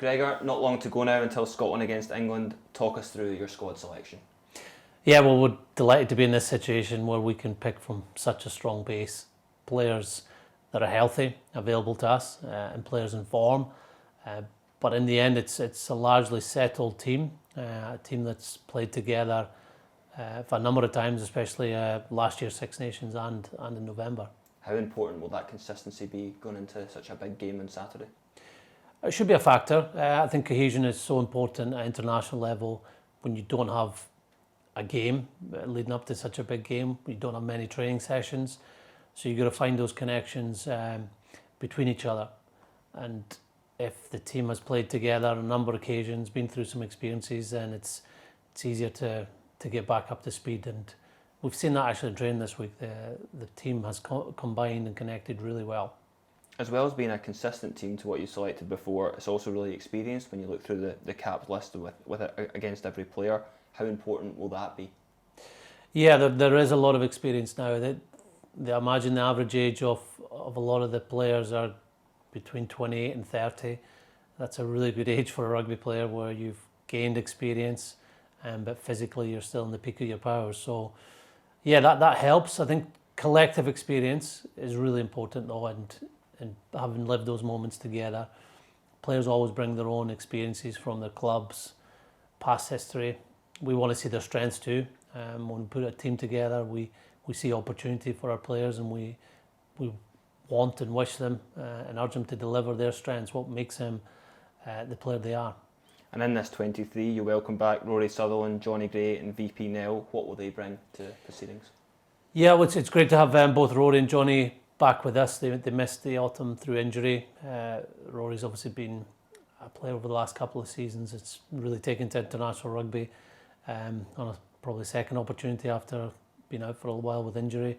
Gregor, not long to go now until Scotland against England. Talk us through your squad selection. Yeah, well, we're delighted to be in this situation where we can pick from such a strong base. Players that are healthy, available to us, and players in form. But in the end, it's a largely settled team, a team that's played together for a number of times, especially last year's Six Nations and in November. How important will that consistency be going into such a big game on Saturday? It should be a factor. I think cohesion is so important at international level when you don't have a game leading up to such a big game. You don't have many training sessions, so you've got to find those connections between each other. And if the team has played together on a number of occasions, been through some experiences, then it's easier to get back up to speed. And we've seen that actually in training this week. The team has combined and connected really well. As well as being a consistent team to what you selected before, it's also really experienced when you look through the caps list with it against every player. How important will that be? Yeah, there is a lot of experience now. I imagine the average age of a lot of the players are between 28 and 30. That's a really good age for a rugby player where you've gained experience, but physically you're still in the peak of your powers. So yeah, that helps. I think collective experience is really important though, and having lived those moments together. Players always bring their own experiences from their clubs, past history. We want to see their strengths too. When we put a team together, we see opportunity for our players, and we want and wish them and urge them to deliver their strengths, what makes them the player they are. And in this 23, you welcome back Rory Sutherland, Johnny Gray and VP Nell. What will they bring to proceedings? Yeah, well, it's great to have both Rory and Johnny back with us. They missed the autumn through injury. Rory's obviously been a player over the last couple of seasons. It's really taken to international rugby on a probably second opportunity after being out for a while with injury.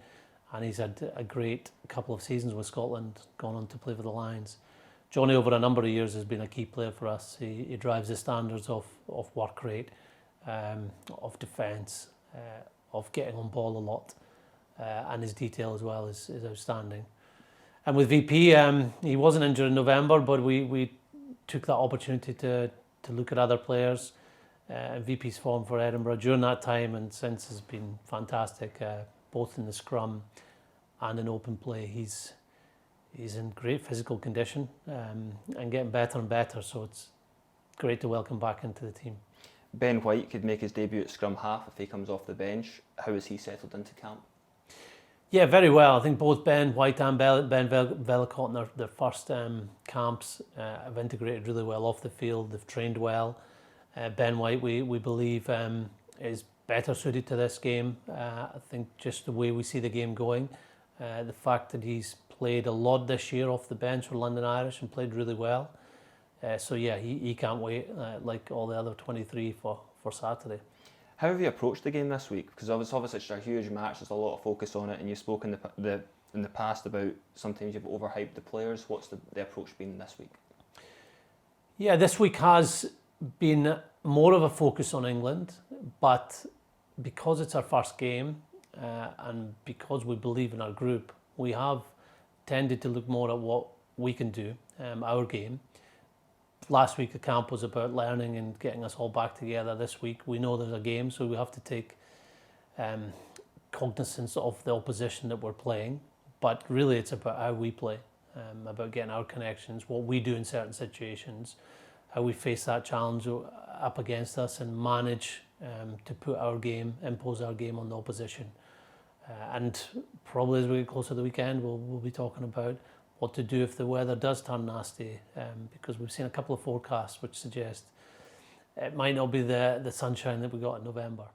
And he's had a great couple of seasons with Scotland, gone on to play for the Lions. Johnny, over a number of years, has been a key player for us. He drives the standards of work rate, of defence, of getting on ball a lot, and his detail as well is outstanding. And with VP, he wasn't injured in November, but we took that opportunity to look at other players. VP's form for Edinburgh during that time and since has been fantastic, both in the scrum and in open play. He's in great physical condition and getting better and better, so it's great to welcome back into the team. Ben White could make his debut at scrum half if he comes off the bench. How has he settled into camp? Yeah, very well. I think both Ben White and Ben Vellacott in their first camps have integrated really well off the field. They've trained well. Ben White, we believe, is better suited to this game. I think just the way we see the game going, the fact that he's played a lot this year off the bench for London Irish and played really well. So yeah, he can't wait, like all the other 23 for Saturday. How have you approached the game this week? Because obviously it's such a huge match, there's a lot of focus on it, and you've spoken in the past about sometimes you've overhyped the players. What's the approach been this week? Yeah, this week has been more of a focus on England, but because it's our first game and because we believe in our group, we have tended to look more at what we can do, our game. Last week the camp was about learning and getting us all back together. This week we know there's a game, so we have to take cognizance of the opposition that we're playing, but really it's about how we play, about getting our connections, what we do in certain situations, how we face that challenge up against us and manage to put our game, impose our game on the opposition. And probably as we get closer to the weekend, we'll be talking about what to do if the weather does turn nasty, because we've seen a couple of forecasts which suggest it might not be the sunshine that we got in November.